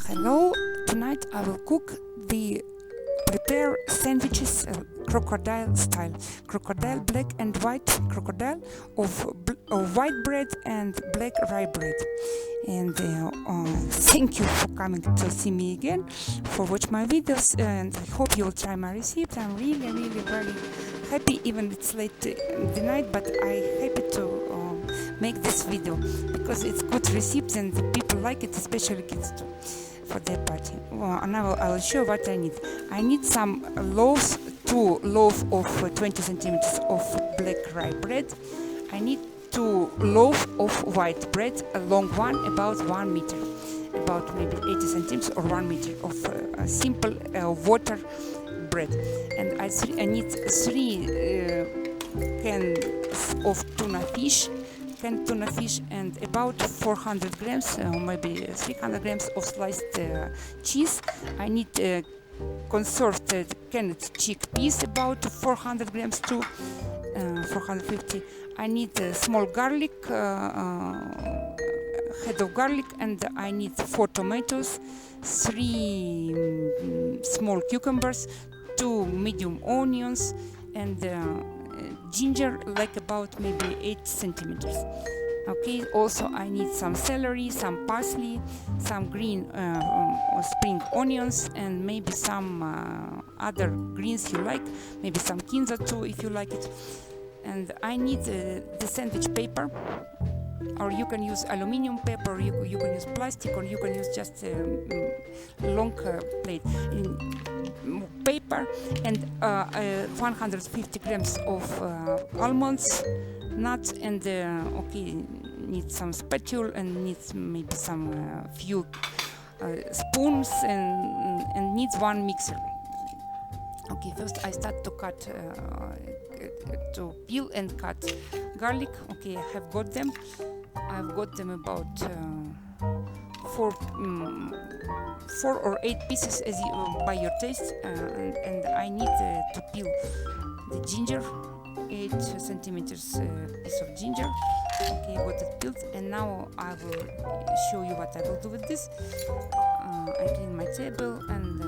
Hello, tonight I will prepare sandwiches crocodile style. Crocodile black and white, crocodile of white bread and black rye bread. And thank you for coming to see me again, for watch my videos, and I hope you will try my recipe. I'm really very happy, even it's late in the night, but I'm happy to make this video because it's good recipes and the people like it, especially kids too, for their party. Well, now I will show what I need. I need some loaves, 2 loaves of 20 centimeters of black rye bread. I need 2 loaves of white bread, a long one, about 1 meter, about maybe 80 centimeters or 1 meter of simple water bread. And I need 3 cans of canned tuna fish, and about 400 grams, maybe 300 grams of sliced cheese. I need conserved canned chickpeas, about 400 grams too, 450. I need small garlic, head of garlic, and I need 4 tomatoes, 3 small cucumbers, 2 medium onions, and ginger, like about maybe 8 centimeters. Okay, also I need some celery, some parsley, some green spring onions, and maybe some other greens you like, maybe some kinza too if you like it. And I need the sandwich paper, or you can use aluminum paper, you can use plastic, or you can use just a long plate paper, and 150 grams of almonds, nuts, and okay, need some spatula, and needs maybe some few spoons, and needs 1 mixer. Okay, first I start to cut, to peel and cut garlic. Okay, I have got them. I've got them about 4 or 8 pieces as by your taste, and I need to peel the ginger, 8 centimeters piece of ginger. Okay, got it peeled, and now I will show you what I will do with this. I clean my table, and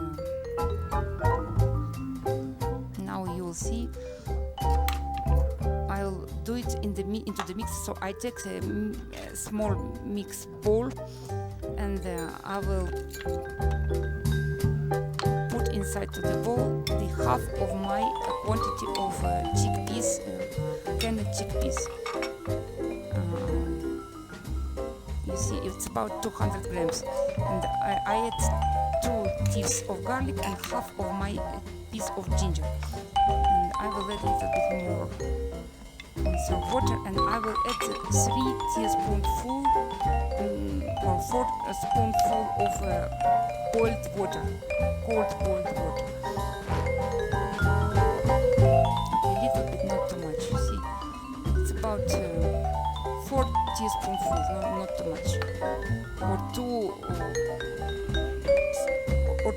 now you will see. I'll do it into the mix. So I take a small mix bowl, and I will put inside to the bowl the half of my quantity of chickpeas, canned chickpeas. You see, it's about 200 grams, and I add 2 teaspoons of garlic and half of my piece of ginger, and I will add a little bit more some water, and I will add 3 teaspoonful or 4 spoonful of boiled water, cold boiled water. Okay, a little bit, not too much. You see, it's about 4 teaspoonfuls, not too much, or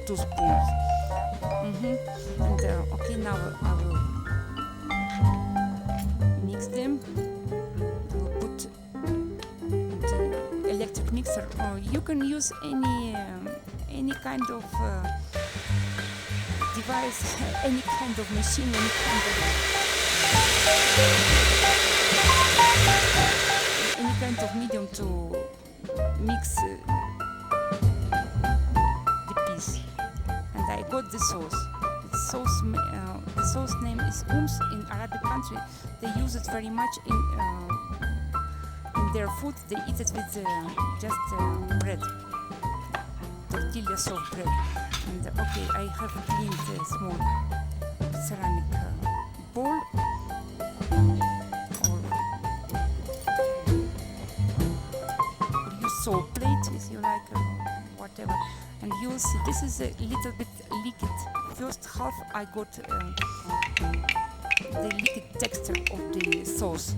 2 spoons. And okay, now I will mix them. We'll put the electric mixer, or you can use any kind of device, any kind of machine, any kind of medium to mix the peas. And I got the sauce. The sauce name is in Arabic country. They use it very much in their food. They eat it with just bread, tortilla soft bread. And okay, I have cleaned a small ceramic bowl, or use salt plate if you like, whatever. And you'll see this is a little bit liquid. First half I got the liquid texture of the sauce.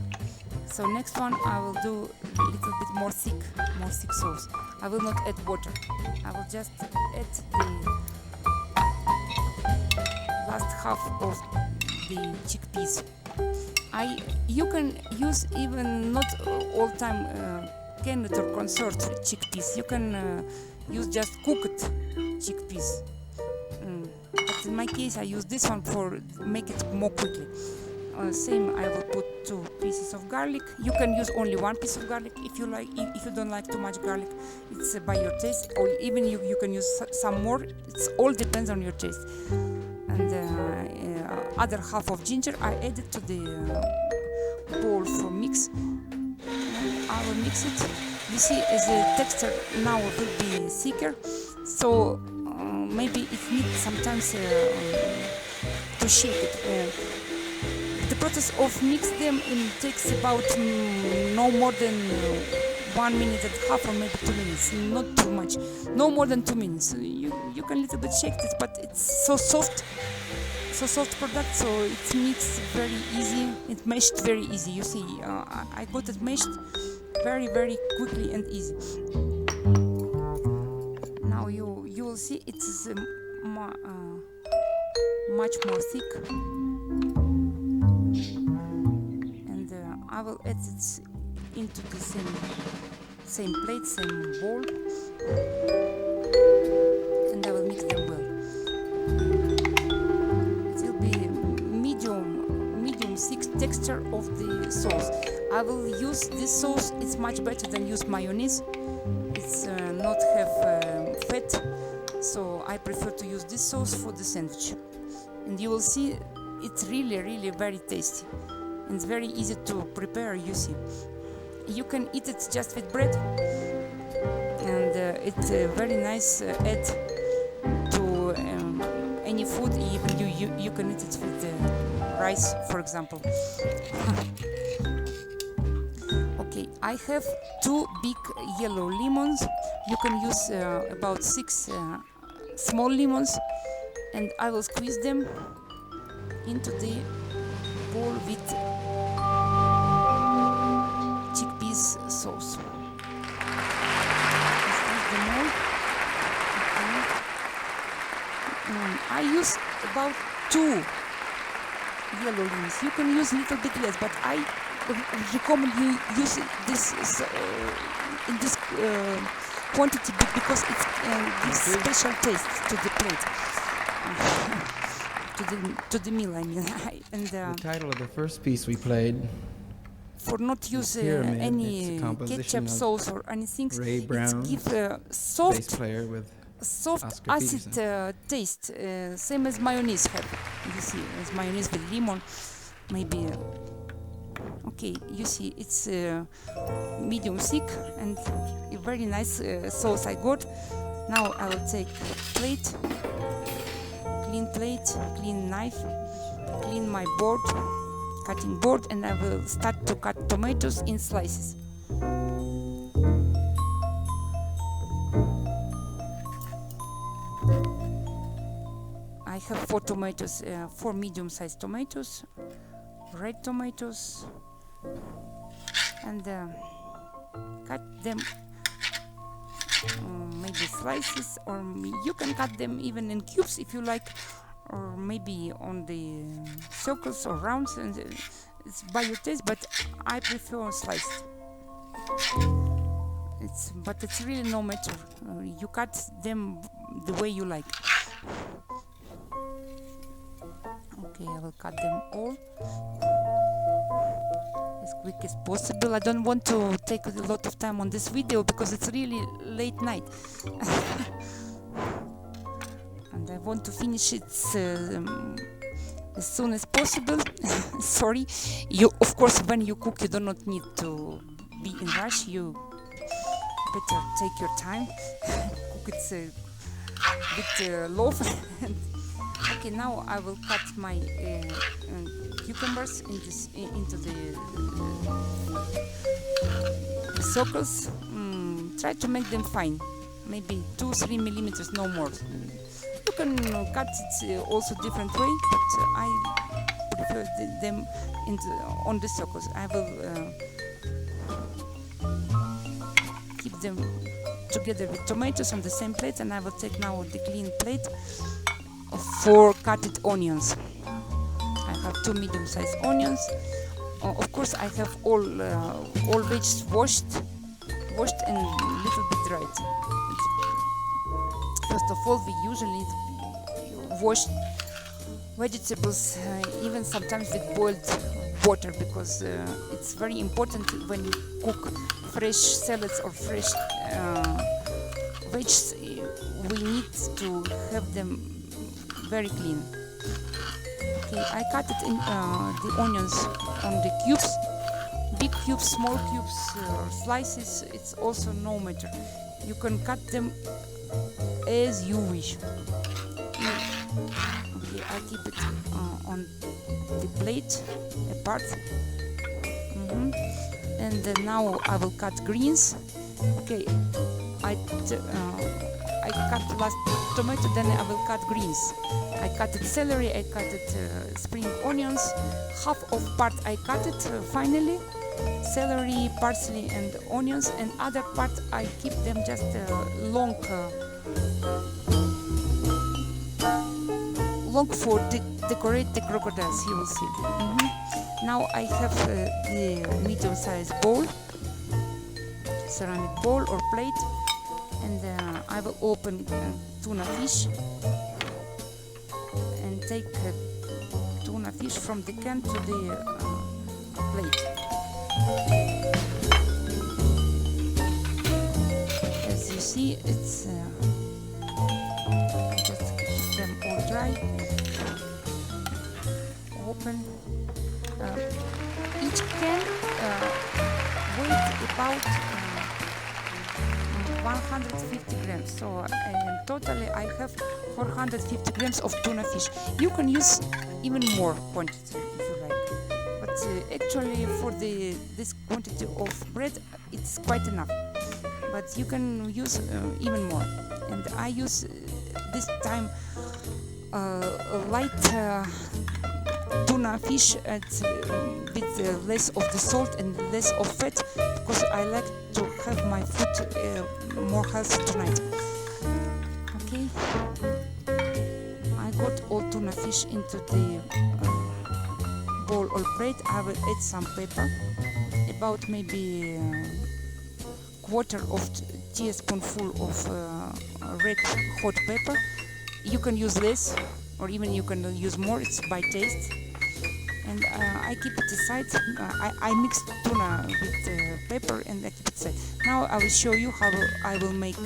So next one I will do a little bit more thick sauce. I will not add water. I will just add the last half of the chickpeas. You can use even not all time canned or conserved chickpeas. You can use just cooked chickpeas. But in my case, I use this one for make it more quickly. Same, I will put 2 pieces of garlic. You can use only 1 piece of garlic if you like. If you don't like too much garlic, it's by your taste. Or even you can use some more. It's all depends on your taste. And other half of ginger I added to the bowl for mix. I will mix it. You see, as the texture now will be thicker, so maybe it needs sometimes to shake it. The process of mix them takes about no more than 1 minute and a half or maybe 2 minutes, not too much, no more than 2 minutes. You can little bit shake it, but it's so soft product, so it mixed very easy, it meshed very easy. You see, I got it meshed very quickly and easy. Now you will see it is much more thick, and I will add it into the same plate, same bowl, and I will mix them well. It will be medium thick texture of the sauce. I will use this sauce. It's much better than use mayonnaise. It's not have fat, so I prefer to use this sauce for the sandwich. And you will see it's really very tasty and it's very easy to prepare. You see, you can eat it just with bread, and it's a very nice add to any food. Even you can eat it with rice, for example. Okay, I have 2 big yellow lemons. You can use about 6 small lemons, and I will squeeze them into the bowl with chickpeas sauce. Squeeze them all. Okay. I use about 2 yellow lemons. You can use a little bit less, but I recommend you use this in this quantity because it gives special taste to the plate, to the meal. I mean, and the title of the first piece we played. For not use any ketchup sauce or anything, Ray Brown, it gives soft bass player with soft acid taste, same as mayonnaise have. You see, as mayonnaise with lemon, maybe. Okay, you see, it's medium thick and a very nice sauce I got. Now I will take plate, clean knife, clean my board, cutting board, and I will start to cut tomatoes in slices. I have 4 tomatoes, 4 medium-sized tomatoes, red tomatoes, and cut them maybe slices, or you can cut them even in cubes if you like, or maybe on the circles or rounds, and it's by your taste, but I prefer sliced. But it's really no matter, you cut them the way you like. Okay, I will cut them all as quick as possible. I don't want to take a lot of time on this video because it's really late night. And I want to finish it as soon as possible. Sorry, of course when you cook you do not need to be in rush. You better take your time. Cook it with loaf. Okay, now I will cut my cucumbers into the circles. Try to make them fine, maybe 2-3 millimeters, no more. You can cut it also different way, but I prefer them on the circles. I will keep them together with tomatoes on the same plate, and I will take now the clean plate of 4 cutted onions. I have 2 medium-sized onions. Of course, I have all veggies washed and little bit dried. First of all, we usually wash vegetables even sometimes with boiled water, because it's very important when you cook fresh salads or fresh veggies. We need to have them very clean. Okay, I cut it in the onions on the cubes, big cubes, small cubes, slices. It's also no matter. You can cut them as you wish. Okay, I keep it on the plate apart. And now I will cut greens. Okay, I cut last tomato, then I will cut greens. I cut it celery, I cut it spring onions. Half of part I cut it finally. Celery, parsley and onions, and other part I keep them just long for decorate the crocodiles, you will see. Now I have the medium-sized bowl, ceramic bowl or plate, and I will open tuna fish and take tuna fish from the can to the plate. As you see, it's just keep them all dry. Open. Each can weighs about 150 grams. So totally I have 450 grams of tuna fish. You can use even more quantity if you like. But actually for this quantity of bread, it's quite enough. But you can use even more. And I use this time light tuna fish with less of the salt and less of fat, because I like to have my food more healthy tonight. Okay, I got all tuna fish into the bowl or plate. I will add some pepper, about maybe quarter of teaspoonful of red hot pepper. You can use less, or even you can use more, it's by taste. And I keep it aside. I mix tuna with pepper and I keep it aside. Now I will show you how I will make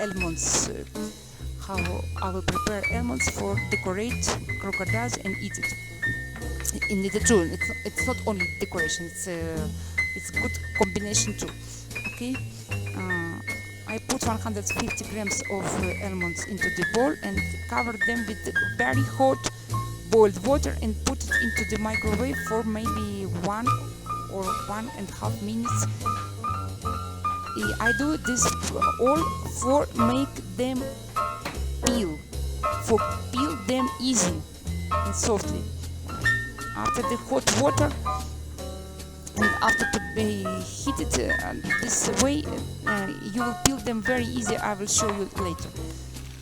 almonds, how I will prepare almonds for decorate crocodiles and eat it. In the true, it's not only decoration, it's good combination too. Okay, I put 150 grams of almonds into the bowl and cover them with very hot boiled water and put it into the microwave for maybe 1 or 1.5 minutes. I do this all for make them peel them easy and softly. After the hot water and after to be heated this way, you will peel them very easy. I will show you later.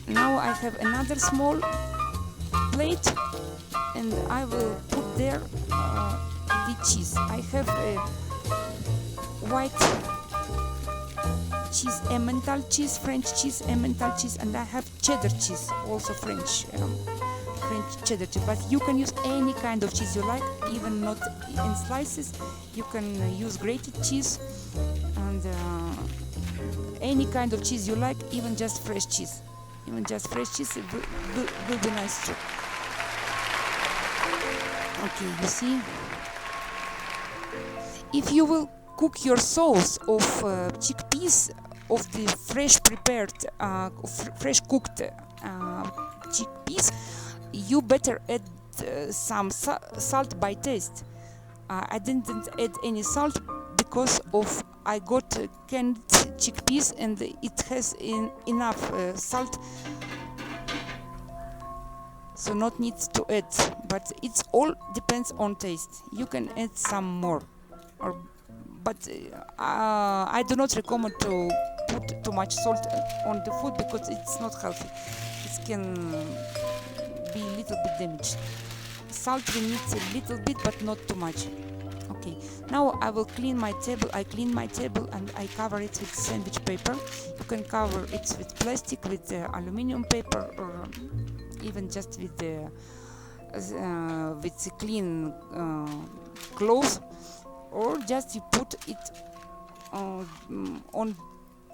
Now I have another small plate and I will put there the cheese. I have a white cheese, Emmental cheese, French cheese, Emmental cheese, and I have cheddar cheese, also French cheddar cheese. But you can use any kind of cheese you like, even not in slices. You can use grated cheese and any kind of cheese you like, even just fresh cheese. Even just fresh cheese will be nice too. Okay, you see, if you will cook your sauce of chickpeas, of the fresh prepared, fresh cooked chickpeas, you better add some salt by taste. I didn't add any salt because of I got canned chickpeas and it has enough salt, so not needs to add. But it's all depends on taste. You can add some more, but I do not recommend to put too much salt on the food because it's not healthy. It can be a little bit damaged. Salt we need a little bit, but not too much. Okay, now I will clean my table. I clean my table and I cover it with sandwich paper. You can cover it with plastic, with aluminum paper, or even just with the clean cloth, or just you put it on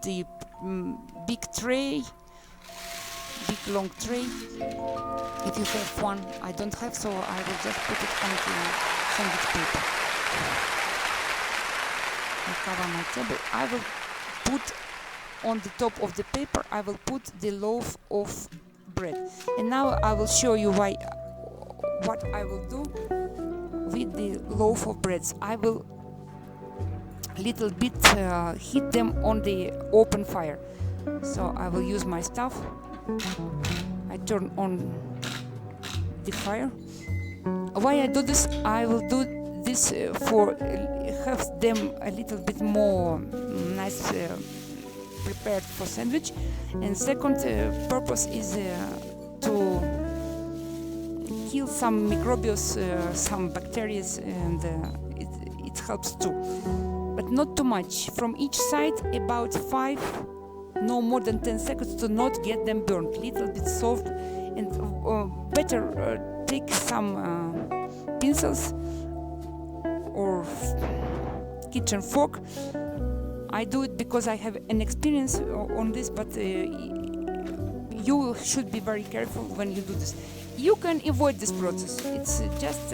the big tray, big long tray. If you have one, I don't have, so I will just put it on the sandwich paper. I cover my table. I will put on the top of the paper, I will put the loaf of bread. And now I will show you what I will do with the loaf of breads. I will little bit heat them on the open fire. So I will use my stove. I turn on the fire. Why I do this? I will do this for have them a little bit more nice prepared for sandwich. And second purpose is to kill some microbios, some bacteria, and it helps too. But not too much. From each side, about 5, no more than 10 seconds to not get them burnt. Little bit soft, and better take some pincers or kitchen fork. I do it because I have an experience on this, but you should be very careful when you do this. You can avoid this process. It's just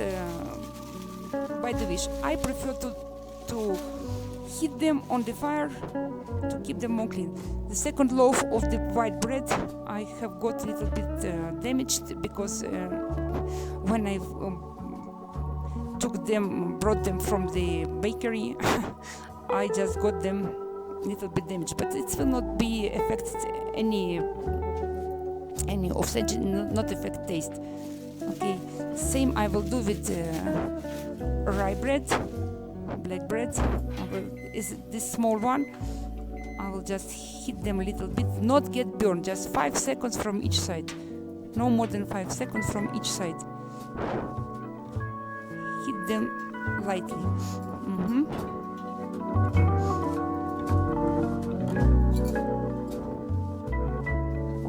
by the wish. I prefer to heat them on the fire to keep them more clean. The second loaf of the white bread I have got a little bit damaged because when I brought them from the bakery, I just got them a little bit damaged, but it will not be affect any offset, not affect taste. Okay, same I will do with rye bread, black bread. Is this small one? I will just heat them a little bit, not get burned, just 5 seconds from each side, no more than 5 seconds from each side. Heat them lightly.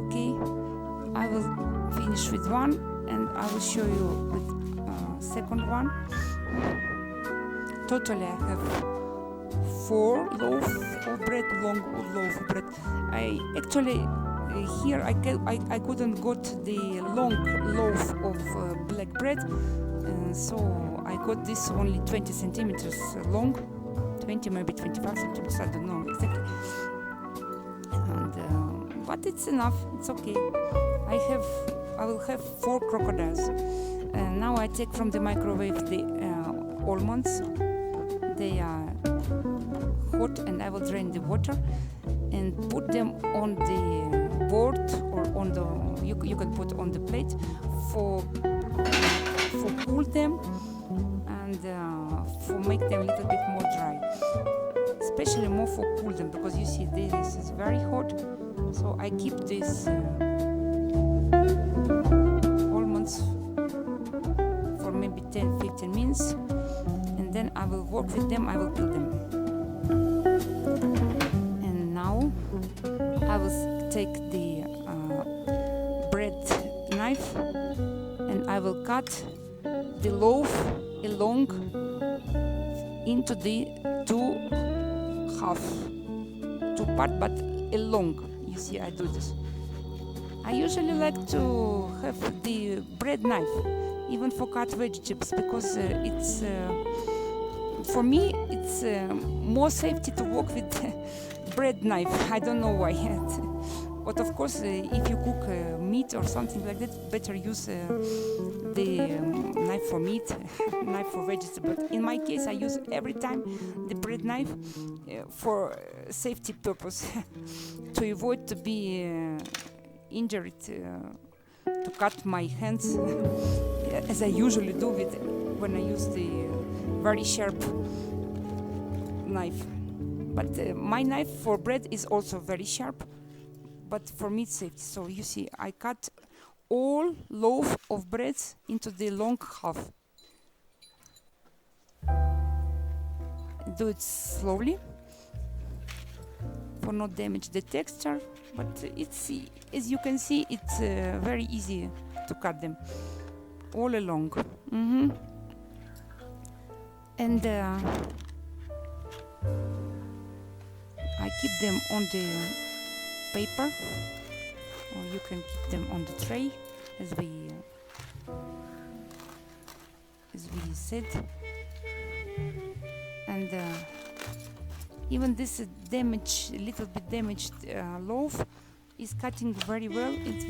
Okay, I will finish with one, and I will show you with second one. Totally, I have 4 loaves of bread, long loaf of bread. I actually here I couldn't got the long loaf of black bread, so I got this only 20 centimeters long, 20 maybe 25 centimeters. I don't know exactly. And but it's enough. It's okay. I will have 4 crocodiles. Now I take from the microwave the almonds. They are hot, and I will drain the water and put them on the board, or on the you can put on the plate for cool them, and for make them a little bit more dry, especially more for cool them, because you see this is very hot. So I keep this almonds for maybe 10-15 minutes, and then I will work with them. I will peel them. And now I will take the bread knife, and I will cut the loaf along into the two part, but along. You see, I do this. I usually like to have the bread knife, even for cut vegetables, because it's for me it's more safety to work with bread knife. I don't know why. But of course, if you cook meat or something like that, better use the knife for meat, knife for vegetables. But in my case, I use every time the bread knife for safety purpose, to avoid to be injured, to cut my hands, as I usually do when I use the very sharp knife. But my knife for bread is also very sharp, but for meat safety. So you see, I cut all loaf of bread into the long half. do it slowly for not damage the texture, but it's, as you can see, it's very easy to cut them all along. And I keep them on the paper, or you can keep them on the tray, as we said. And even this little bit damaged loaf is cutting very well. It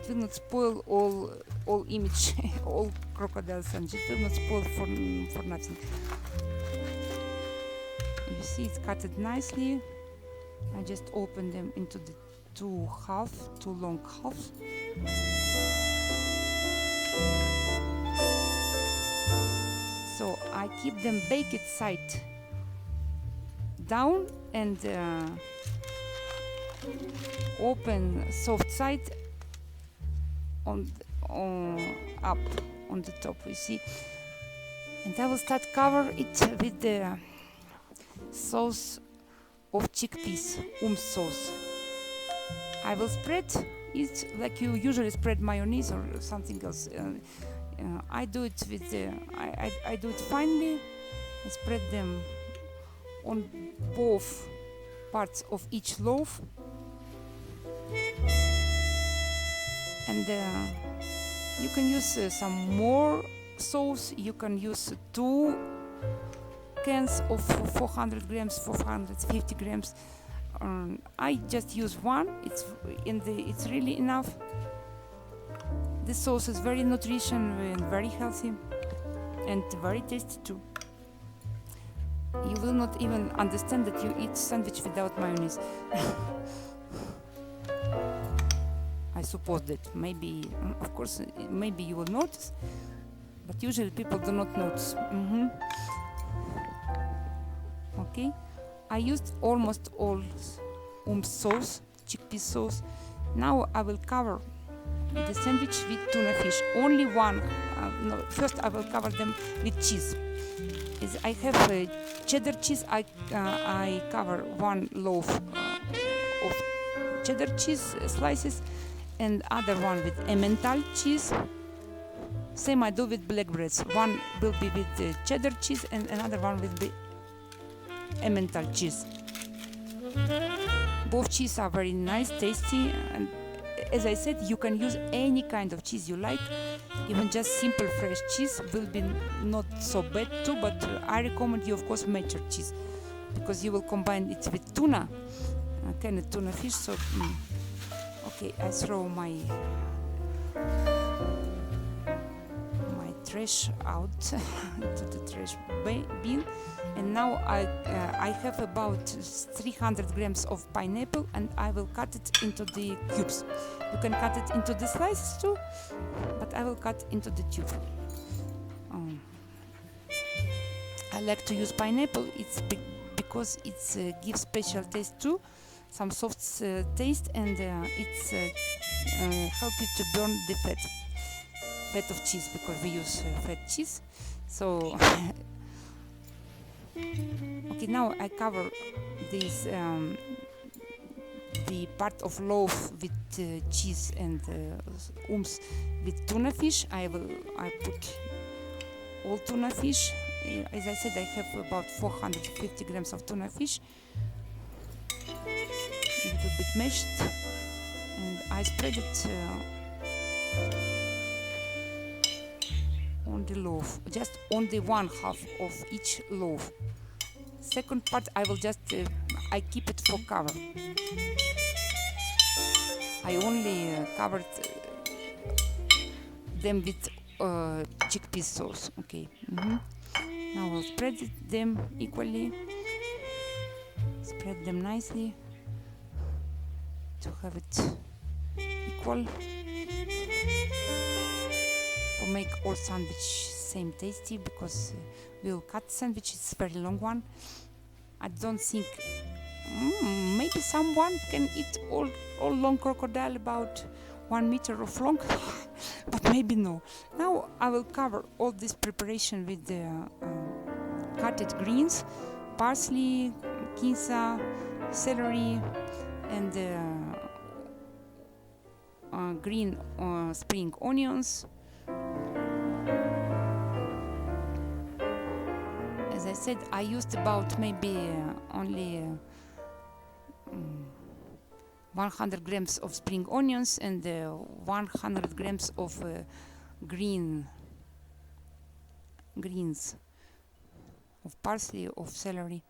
will not spoil all image, all crocodile sandwich. It will not spoil for nothing. You see, it's cut it nicely. I just open them into the two long halves. So I keep them baked side down and open soft side up on the top, you see. And I will start cover it with the sauce of chickpeas, sauce. I will spread it like you usually spread mayonnaise or something else. I do it with I do it finely. I spread them on both parts of each loaf, and you can use some more sauce. You can use 2 cans of 400 grams, 450 grams. I just use 1. It's really enough. This sauce is very nutritious and very healthy and very tasty too. You will not even understand that you eat sandwich without mayonnaise. I suppose that maybe, of course, maybe you will notice, but usually people do not notice. Okay, I used almost all sauce, chickpea sauce. Now I will cover the sandwich with tuna fish. Only one. No, first I will cover them with cheese. As I have cheddar cheese, I cover 1 loaf of cheddar cheese slices, and other one with Emmental cheese. Same I do with black breads. One will be with cheddar cheese, and another one will be Emmental cheese. Both cheese are very nice, tasty, and as I said, you can use any kind of cheese you like. Even just simple fresh cheese will be not so bad too, but I recommend you, of course, mature cheese, because you will combine it with tuna, canned tuna fish. So okay, I throw my trash out to the trash bin, and now I have about 300 grams of pineapple, and I will cut it into the cubes. You can cut it into the slices too, but I will cut into the tube. I like to use pineapple. It's because it gives special taste too, some soft taste, and it's helps you to burn the fat of cheese, because we use fat cheese. So okay, now I cover this the part of loaf with cheese and with tuna fish. I put all tuna fish. As I said, I have about 450 grams of tuna fish, a little bit mashed, and I spread it on the loaf, just on the 1/2 of each loaf. Second part, I will just I keep it for cover. I only covered them with chickpea sauce. Okay. Now I'll spread them equally. Spread them nicely to have it equal. To make all sandwich same tasty, because we'll cut sandwich. It's a very long one. I don't think maybe someone can eat all long crocodile about 1 meter of long, but maybe no. Now I will cover all this preparation with the cutted greens, parsley, kinza, celery, and green spring onions. As I said, I used about maybe only 100 grams of spring onions and 100 grams of greens of parsley, of celery.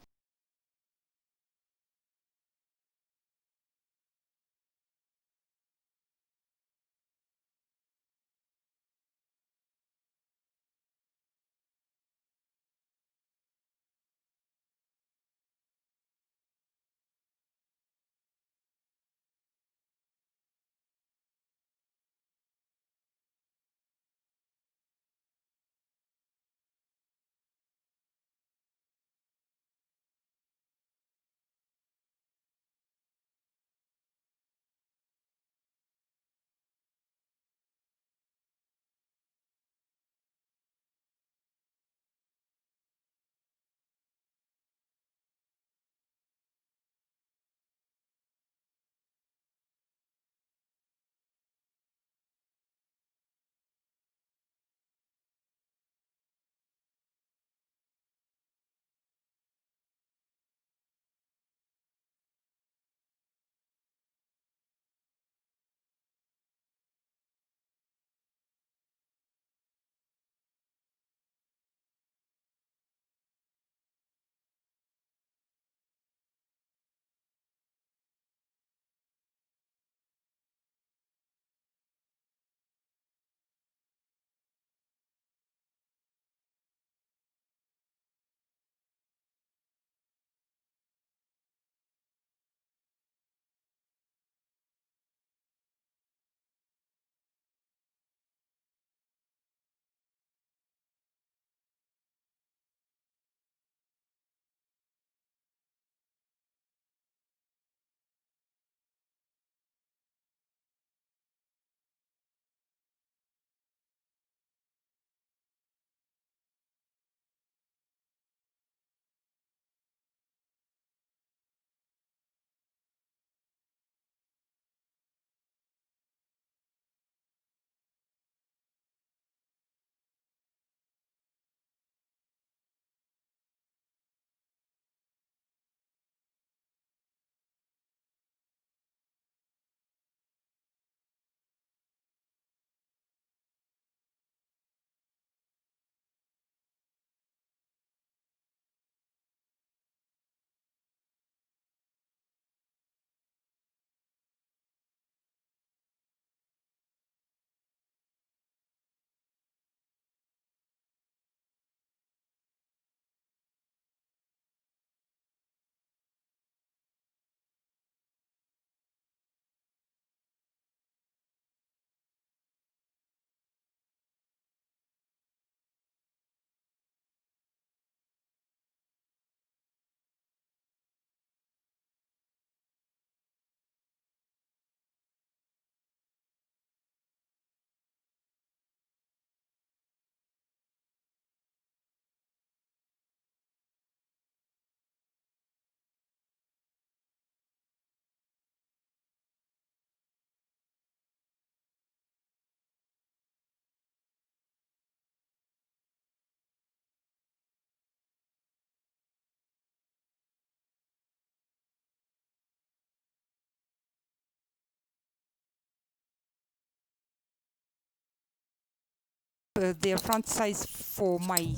The front size for my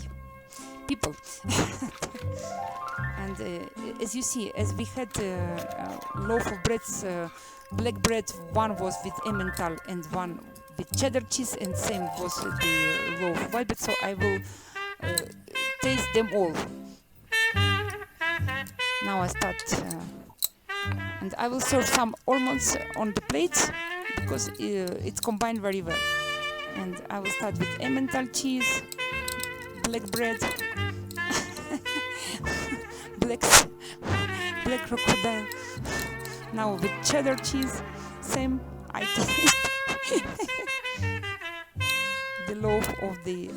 people. And as you see, as we had loaf of breads, black bread, one was with emmental and one with cheddar cheese, and same was the loaf of white bread. So I will taste them all. Now I start, and I will serve some almonds on the plate because it's combined very well. And I will start with emmental cheese, black bread, black crocodile. Now with cheddar cheese, same I taste. The loaf of the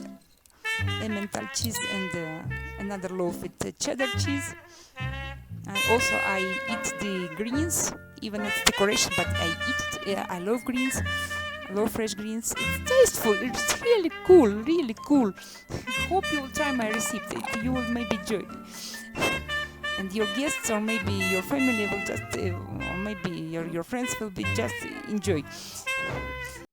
Emmental cheese and another loaf with cheddar cheese. And also I eat the greens, even it's decoration, but I eat it. Yeah, I love greens. I love fresh greens. It's tasteful. It's really cool, really cool. Hope you will try my recipe. You will maybe enjoy. And your guests or maybe your family will just, or maybe your friends will be just enjoy.